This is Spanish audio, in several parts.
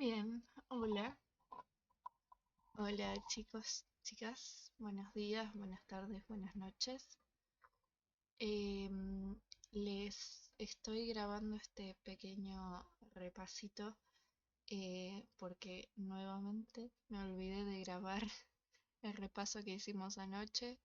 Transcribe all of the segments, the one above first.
Bien, hola. Hola chicos, chicas. Buenos días, buenas tardes, buenas noches. Em, Les estoy grabando este pequeño repasito porque nuevamente me olvidé de grabar el repaso que hicimos anoche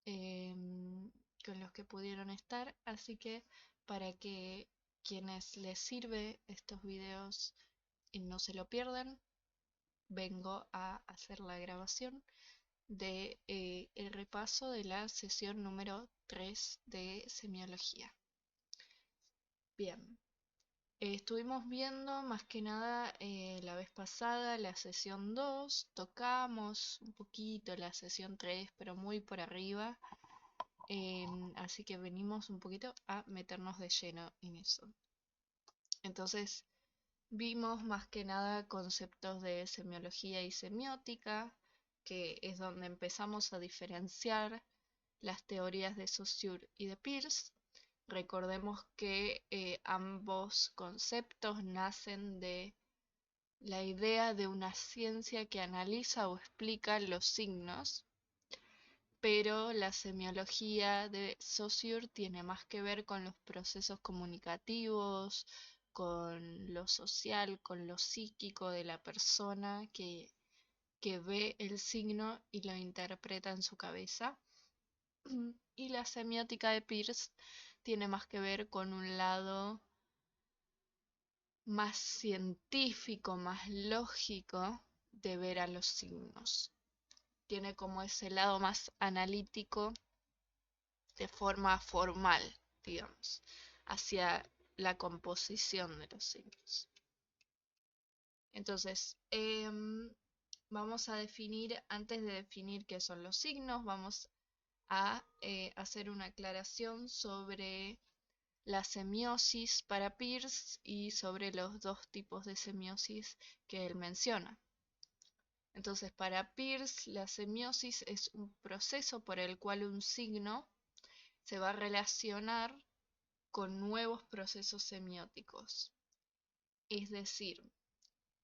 em, con los que pudieron estar. Así que para que quienes les sirve estos videos y no se lo pierdan, vengo a hacer la grabación de el repaso de la sesión número 3 de semiología. Bien, estuvimos viendo más que nada la vez pasada la sesión 2, tocamos un poquito la sesión 3, pero muy por arriba, así que venimos un poquito a meternos de lleno en eso. Entonces, vimos más que nada conceptos de semiología y semiótica, que es donde empezamos a diferenciar las teorías de Saussure y de Peirce. Recordemos que ambos conceptos nacen de la idea de una ciencia que analiza o explica los signos, pero la semiología de Saussure tiene más que ver con los procesos comunicativos, con lo social, con lo psíquico de la persona que ve el signo y lo interpreta en su cabeza. Y la semiótica de Peirce tiene más que ver con un lado más científico, más lógico de ver a los signos. Tiene como ese lado más analítico de forma formal, digamos, hacia la composición de los signos. Entonces, vamos a definir, antes de definir qué son los signos, vamos a hacer una aclaración sobre la semiosis para Peirce y sobre los dos tipos de semiosis que él menciona. Entonces, para Peirce, la semiosis es un proceso por el cual un signo se va a relacionar con nuevos procesos semióticos. Es decir,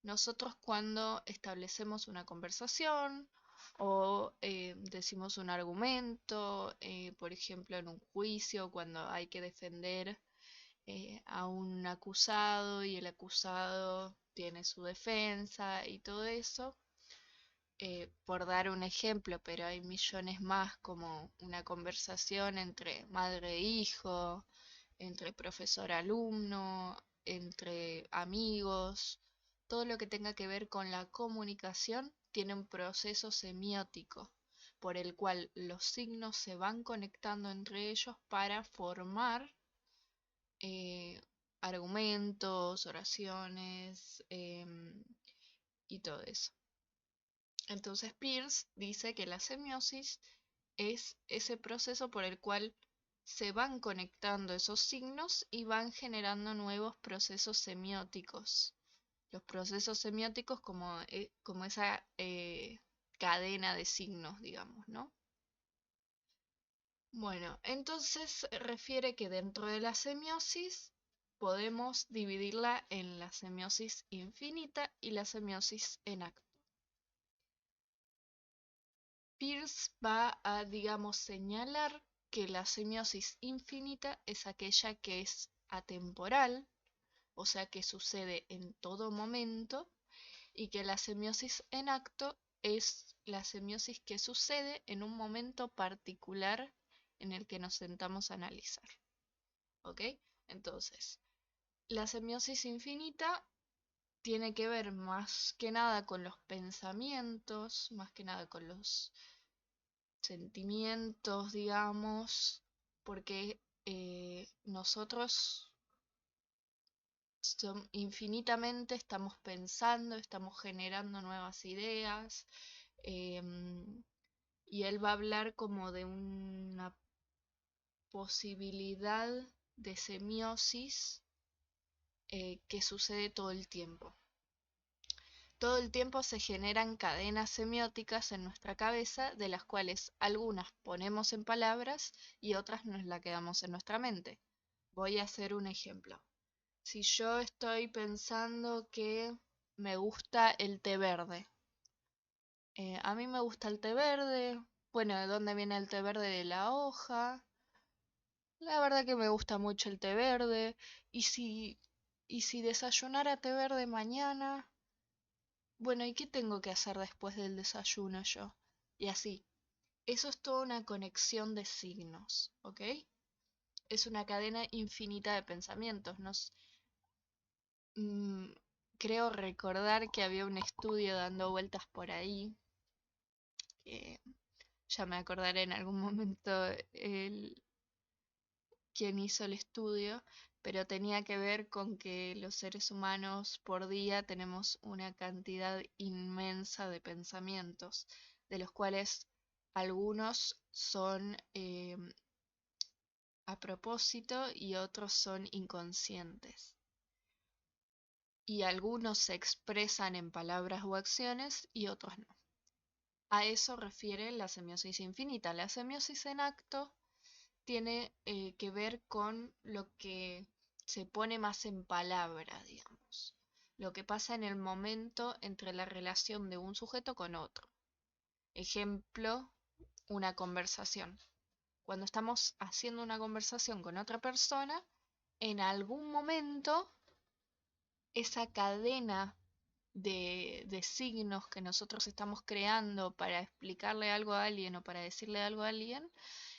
nosotros cuando establecemos una conversación o decimos un argumento, por ejemplo en un juicio, cuando hay que defender a un acusado y el acusado tiene su defensa y todo eso, por dar un ejemplo, pero hay millones más, como una conversación entre madre e hijo, entre profesor-alumno, entre amigos, todo lo que tenga que ver con la comunicación tiene un proceso semiótico por el cual los signos se van conectando entre ellos para formar eh, argumentos, oraciones y todo eso. Entonces Peirce dice que la semiosis es ese proceso por el cual se van conectando esos signos y van generando nuevos procesos semióticos. Los procesos semióticos como esa cadena de signos, digamos, ¿no? Bueno, entonces refiere que dentro de la semiosis podemos dividirla en la semiosis infinita y la semiosis en acto. Peirce va a, digamos, señalar que la semiosis infinita es aquella que es atemporal, o sea que sucede en todo momento, y que la semiosis en acto es la semiosis que sucede en un momento particular en el que nos sentamos a analizar. ¿Ok? Entonces, la semiosis infinita tiene que ver más que nada con los pensamientos, más que nada con los sentimientos, digamos, porque nosotros infinitamente estamos pensando, estamos generando nuevas ideas, y él va a hablar como de una posibilidad de semiosis que sucede todo el tiempo. Todo el tiempo se generan cadenas semióticas en nuestra cabeza, de las cuales algunas ponemos en palabras y otras nos la quedamos en nuestra mente. Voy a hacer un ejemplo. Si yo estoy pensando que me gusta el té verde. A mí me gusta el té verde. Bueno, ¿de dónde viene el té verde? De la hoja. La verdad que me gusta mucho el té verde. Y si desayunara té verde mañana, bueno, ¿y qué tengo que hacer después del desayuno yo? Y así. Eso es toda una conexión de signos, ¿ok? Es una cadena infinita de pensamientos. Mm, creo recordar que había un estudio dando vueltas por ahí, que ya me acordaré en algún momento quién hizo el estudio, pero tenía que ver con que los seres humanos por día tenemos una cantidad inmensa de pensamientos, de los cuales algunos son a propósito y otros son inconscientes. Y algunos se expresan en palabras o acciones y otros no. A eso refiere la semiosis infinita. La semiosis en acto tiene que ver con lo que se pone más en palabra, digamos. Lo que pasa en el momento entre la relación de un sujeto con otro. Ejemplo, una conversación. Cuando estamos haciendo una conversación con otra persona, en algún momento esa cadena de signos que nosotros estamos creando para explicarle algo a alguien o para decirle algo a alguien,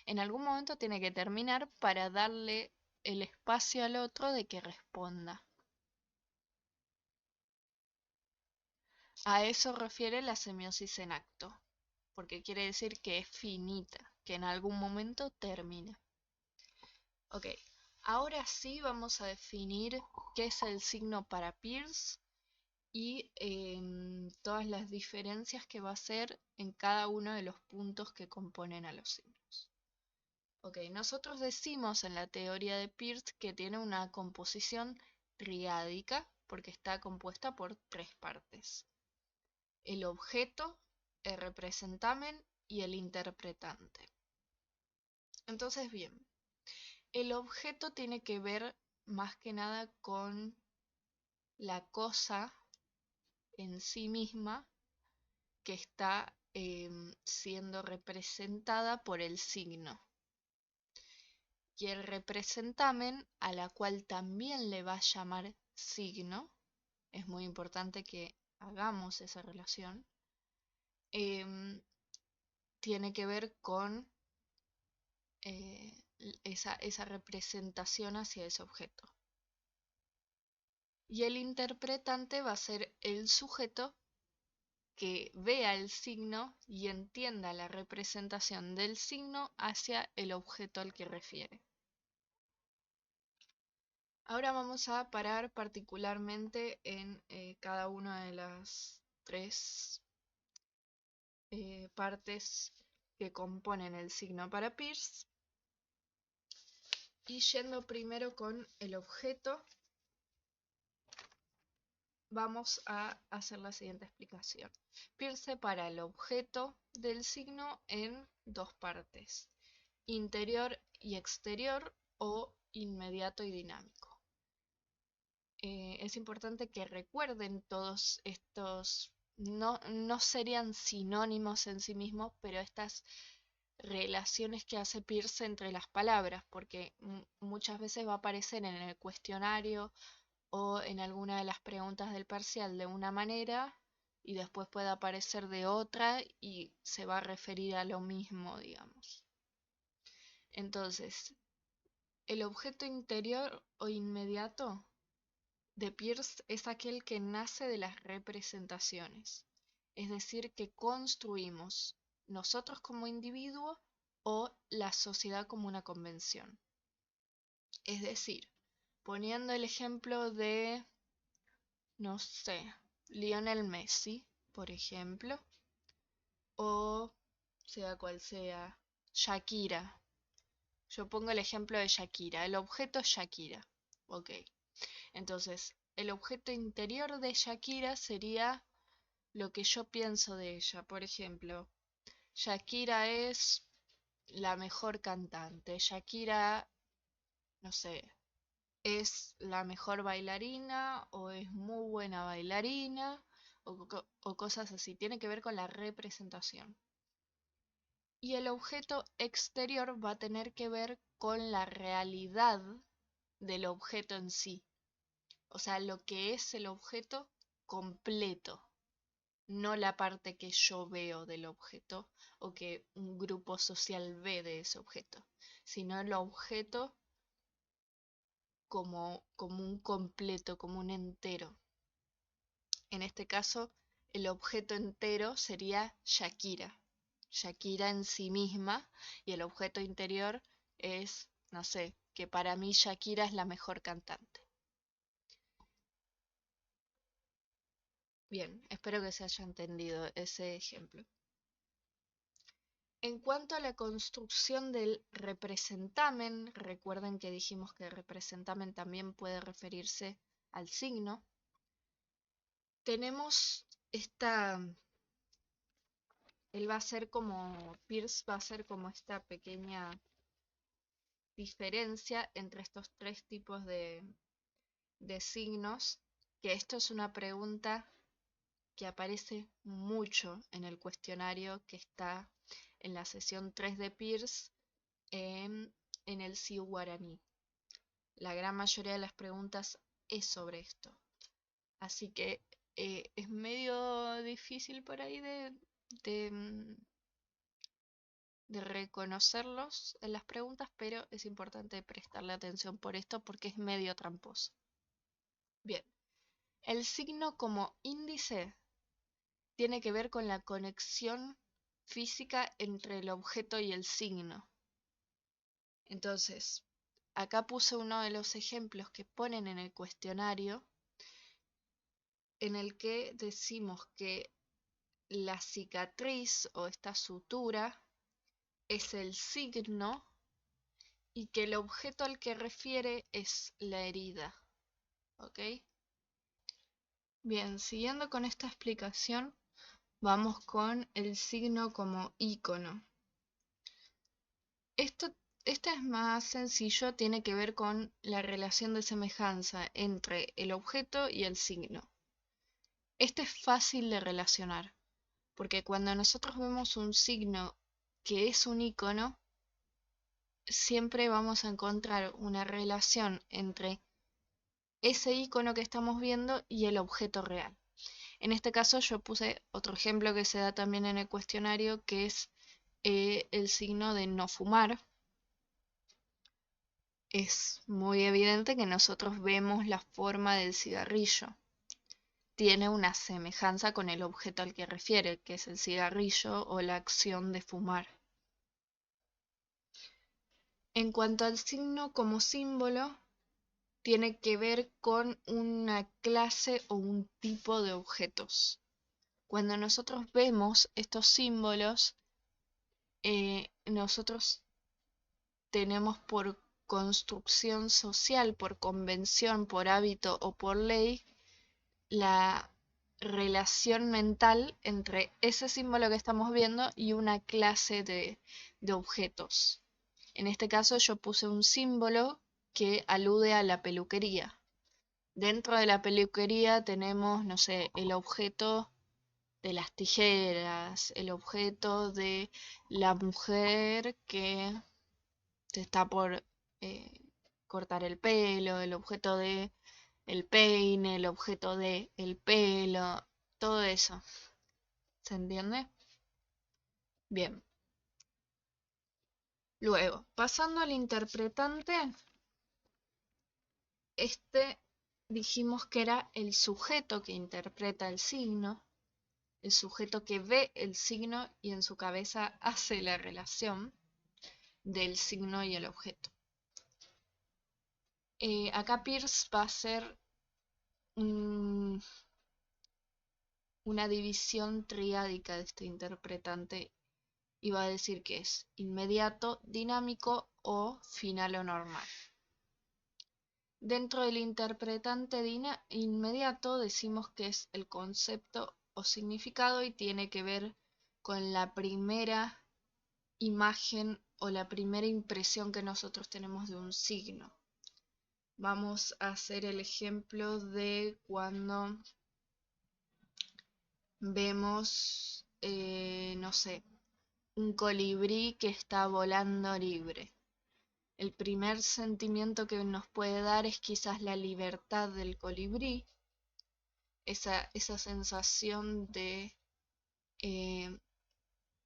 en algún momento tiene que terminar para darle el espacio al otro de que responda. A eso refiere la semiosis en acto, porque quiere decir que es finita, que en algún momento termina. Ok, ahora sí vamos a definir qué es el signo para Peirce y todas las diferencias que va a hacer en cada uno de los puntos que componen a los signos. Ok, nosotros decimos en la teoría de Peirce que tiene una composición triádica porque está compuesta por tres partes: el objeto, el representamen y el interpretante. Entonces, bien, el objeto tiene que ver más que nada con la cosa en sí misma que está siendo representada por el signo. Y el representamen, a la cual también le va a llamar signo, es muy importante que hagamos esa relación, tiene que ver con esa representación hacia ese objeto. Y el interpretante va a ser el sujeto que vea el signo y entienda la representación del signo hacia el objeto al que refiere. Ahora vamos a parar particularmente en cada una de las tres partes que componen el signo para Peirce. Y yendo primero con el objeto, vamos a hacer la siguiente explicación. Peirce separa el objeto del signo en dos partes: interior y exterior, o inmediato y dinámico. Es importante que recuerden todos estos, no serían sinónimos en sí mismos, pero estas relaciones que hace Peirce entre las palabras, porque muchas veces va a aparecer en el cuestionario o en alguna de las preguntas del parcial de una manera y después puede aparecer de otra y se va a referir a lo mismo, digamos. Entonces, el objeto interior o inmediato de Peirce es aquel que nace de las representaciones, es decir, que construimos nosotros como individuo o la sociedad como una convención. Es decir, poniendo el ejemplo de, no sé, Lionel Messi, por ejemplo, o sea cual sea, Shakira. Yo pongo el ejemplo de Shakira, el objeto es Shakira, ok. Entonces, el objeto interior de Shakira sería lo que yo pienso de ella. Por ejemplo, Shakira es la mejor cantante. Shakira, no sé, es la mejor bailarina o es muy buena bailarina o cosas así. Tiene que ver con la representación. Y el objeto exterior va a tener que ver con la realidad del objeto en sí. O sea, lo que es el objeto completo, no la parte que yo veo del objeto o que un grupo social ve de ese objeto, sino el objeto como un completo, como un entero. En este caso, el objeto entero sería Shakira. Shakira en sí misma, y el objeto interior es, no sé, que para mí Shakira es la mejor cantante. Bien, espero que se haya entendido ese ejemplo. En cuanto a la construcción del representamen, recuerden que dijimos que representamen también puede referirse al signo. Tenemos Peirce va a ser como esta pequeña diferencia entre estos tres tipos de signos, que esto es una pregunta que aparece mucho en el cuestionario que está en la sesión 3 de Peirce en el CIU guaraní. La gran mayoría de las preguntas es sobre esto. Así que es medio difícil por ahí de, de reconocerlos en las preguntas, pero es importante prestarle atención por esto porque es medio tramposo. Bien, el signo como índice tiene que ver con la conexión física entre el objeto y el signo. Entonces, acá puse uno de los ejemplos que ponen en el cuestionario, en el que decimos que la cicatriz o esta sutura es el signo y que el objeto al que refiere es la herida. ¿Ok? Bien, siguiendo con esta explicación, vamos con el signo como icono. Este es más sencillo, tiene que ver con la relación de semejanza entre el objeto y el signo. Este es fácil de relacionar, porque cuando nosotros vemos un signo que es un icono, siempre vamos a encontrar una relación entre ese icono que estamos viendo y el objeto real. En este caso yo puse otro ejemplo que se da también en el cuestionario, que es el signo de no fumar. Es muy evidente que nosotros vemos la forma del cigarrillo. Tiene una semejanza con el objeto al que refiere, que es el cigarrillo o la acción de fumar. En cuanto al signo como símbolo, tiene que ver con una clase o un tipo de objetos. Cuando nosotros vemos estos símbolos, nosotros tenemos por construcción social, por convención, por hábito o por ley, la relación mental entre ese símbolo que estamos viendo y una clase de objetos. En este caso yo puse un símbolo que alude a la peluquería. Dentro de la peluquería tenemos, no sé, el objeto de las tijeras, el objeto de la mujer que se está por cortar el pelo, el objeto de el peine, el objeto de el pelo, todo eso. ¿Se entiende? Bien. Luego, pasando al interpretante, este dijimos que era el sujeto que interpreta el signo, el sujeto que ve el signo y en su cabeza hace la relación del signo y el objeto. Acá Peirce va a hacer una división triádica de este interpretante y va a decir que es inmediato, dinámico o final o normal. Dentro del interpretante inmediato decimos que es el concepto o significado y tiene que ver con la primera imagen o la primera impresión que nosotros tenemos de un signo. Vamos a hacer el ejemplo de cuando vemos, no sé, un colibrí que está volando libre. El primer sentimiento que nos puede dar es quizás la libertad del colibrí, esa sensación eh,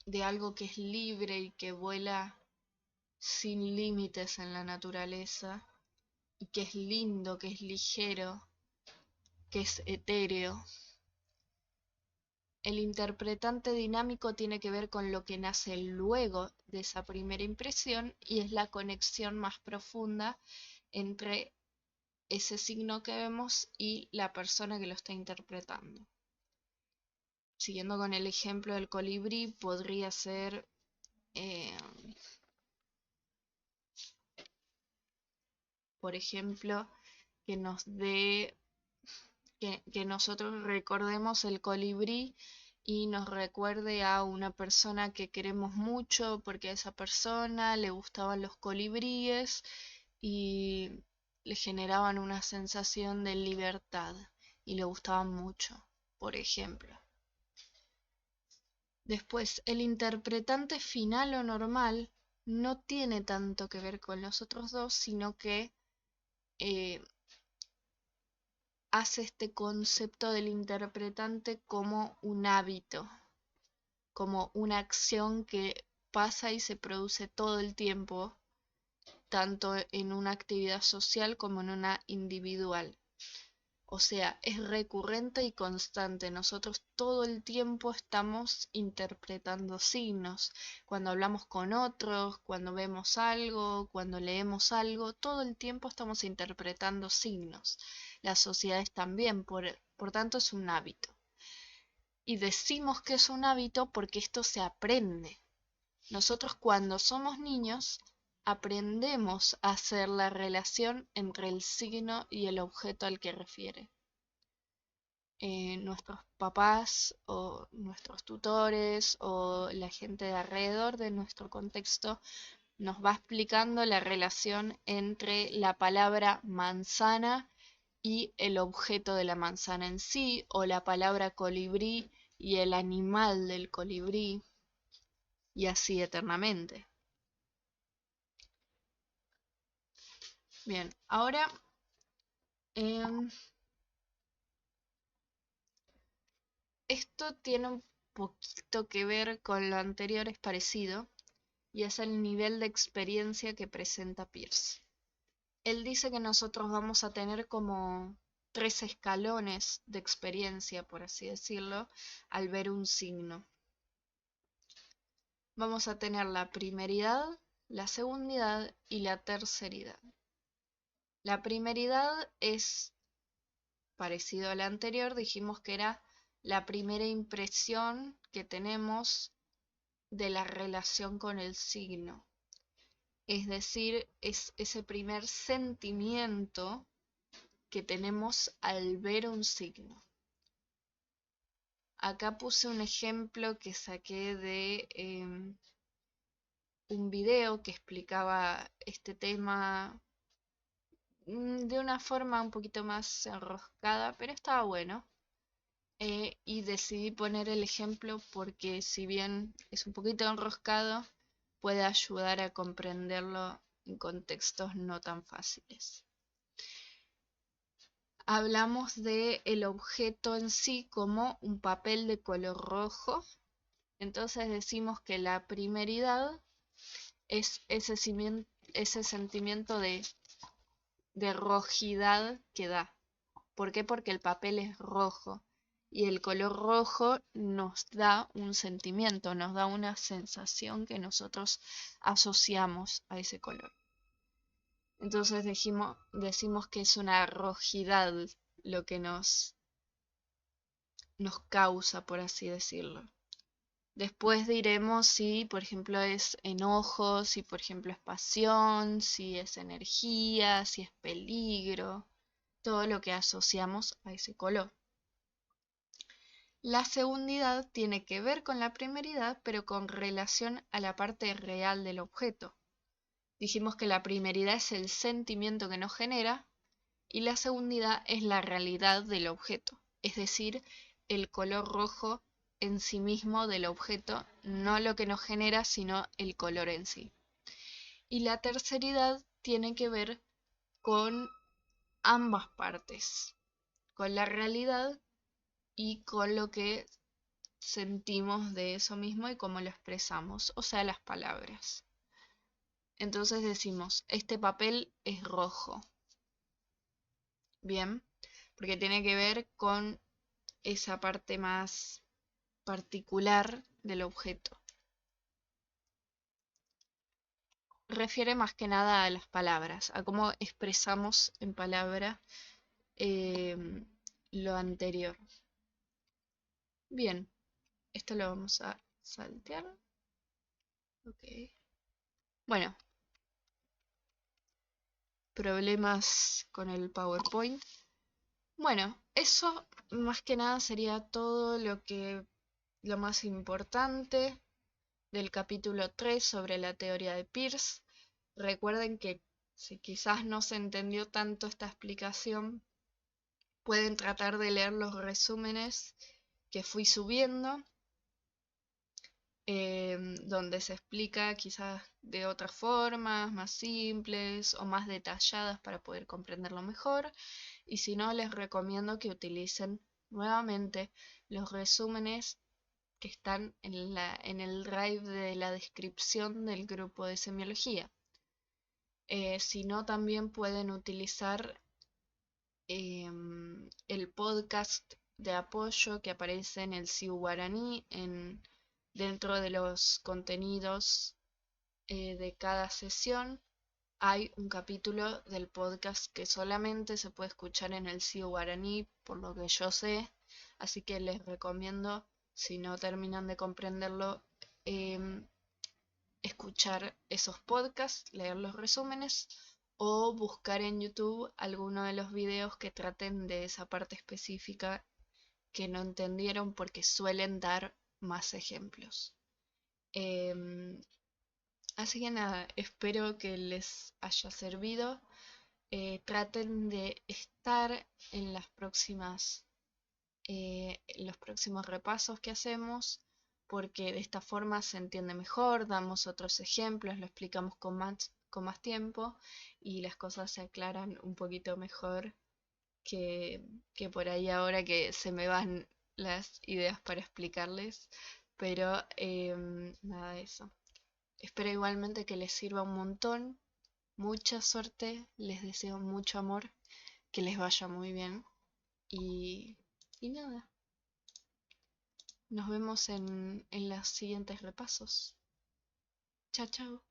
de algo que es libre y que vuela sin límites en la naturaleza, y que es lindo, que es ligero, que es etéreo. El interpretante dinámico tiene que ver con lo que nace luego de esa primera impresión y es la conexión más profunda entre ese signo que vemos y la persona que lo está interpretando. Siguiendo con el ejemplo del colibrí, podría ser, eh, por ejemplo, que nos dé, que nosotros recordemos el colibrí y nos recuerde a una persona que queremos mucho porque a esa persona le gustaban los colibríes y le generaban una sensación de libertad y le gustaban mucho, por ejemplo. Después, el interpretante final o normal no tiene tanto que ver con los otros dos, sino que eh, hace este concepto del interpretante como un hábito, como una acción que pasa y se produce todo el tiempo, tanto en una actividad social como en una individual. O sea, es recurrente y constante. Nosotros todo el tiempo estamos interpretando signos. Cuando hablamos con otros, cuando vemos algo, cuando leemos algo, todo el tiempo estamos interpretando signos. Las sociedades también, por tanto, es un hábito. Y decimos que es un hábito porque esto se aprende. Nosotros cuando somos niños aprendemos a hacer la relación entre el signo y el objeto al que refiere. Nuestros papás o nuestros tutores o la gente de alrededor de nuestro contexto nos va explicando la relación entre la palabra manzana y el objeto de la manzana en sí, o la palabra colibrí y el animal del colibrí, y así eternamente. Bien, ahora esto tiene un poquito que ver con lo anterior, es parecido, y es el nivel de experiencia que presenta Peirce. Él dice que nosotros vamos a tener como 3 escalones de experiencia, por así decirlo, al ver un signo. Vamos a tener la primeridad, la segundidad y la terceridad. La primeridad es parecido a la anterior, dijimos que era la primera impresión que tenemos de la relación con el signo. Es decir, es ese primer sentimiento que tenemos al ver un signo. Acá puse un ejemplo que saqué de un video que explicaba este tema de una forma un poquito más enroscada, pero estaba bueno. Y decidí poner el ejemplo porque si bien es un poquito enroscado, puede ayudar a comprenderlo en contextos no tan fáciles. Hablamos de el objeto en sí como un papel de color rojo. Entonces decimos que la primeridad es ese sentimiento de rojidad que da. ¿Por qué? Porque el papel es rojo y el color rojo nos da un sentimiento, nos da una sensación que nosotros asociamos a ese color. Entonces decimos que es una rojidad lo que nos causa, por así decirlo. Después diremos si, por ejemplo, es enojo, si, por ejemplo, es pasión, si es energía, si es peligro, todo lo que asociamos a ese color. La segundidad tiene que ver con la primeridad, pero con relación a la parte real del objeto. Dijimos que la primeridad es el sentimiento que nos genera Y la segunda es la realidad del objeto, es decir, el color rojo en sí mismo del objeto, no lo que nos genera, sino el color en sí. Y la terceridad tiene que ver con ambas partes, con la realidad y con lo que sentimos de eso mismo y cómo lo expresamos, o sea, las palabras. Entonces decimos, este papel es rojo. Bien, porque tiene que ver con esa parte más particular del objeto. Refiere más que nada a las palabras, a cómo expresamos en palabra lo anterior. Bien, esto lo vamos a saltear. Ok. Bueno, problemas con el PowerPoint. Bueno, eso más que nada sería todo lo más importante del capítulo 3 sobre la teoría de Peirce. Recuerden que si quizás no se entendió tanto esta explicación, pueden tratar de leer los resúmenes que fui subiendo, donde se explica quizás de otras formas, más simples o más detalladas para poder comprenderlo mejor. Y si no, les recomiendo que utilicen nuevamente los resúmenes que están en el drive de la descripción del grupo de semiología. Si no, también pueden utilizar el podcast de apoyo que aparece en el CIU Guaraní dentro de los contenidos de cada sesión. Hay un capítulo del podcast que solamente se puede escuchar en el CIU Guaraní, por lo que yo sé, así que les recomiendo, si no terminan de comprenderlo, em, escuchar esos podcasts, leer los resúmenes o buscar en YouTube alguno de los videos que traten de esa parte específica que no entendieron porque suelen dar más ejemplos. Em, Así que nada, espero que les haya servido. Traten de estar en los próximos repasos que hacemos, porque de esta forma se entiende mejor, damos otros ejemplos, lo explicamos con más tiempo y las cosas se aclaran un poquito mejor que, que por ahí ahora que se me van las ideas para explicarles. Pero nada de eso. Espero igualmente que les sirva un montón. Mucha suerte, les deseo mucho amor, que les vaya muy bien y, y nada. Nos vemos en los siguientes repasos. Chao, chao.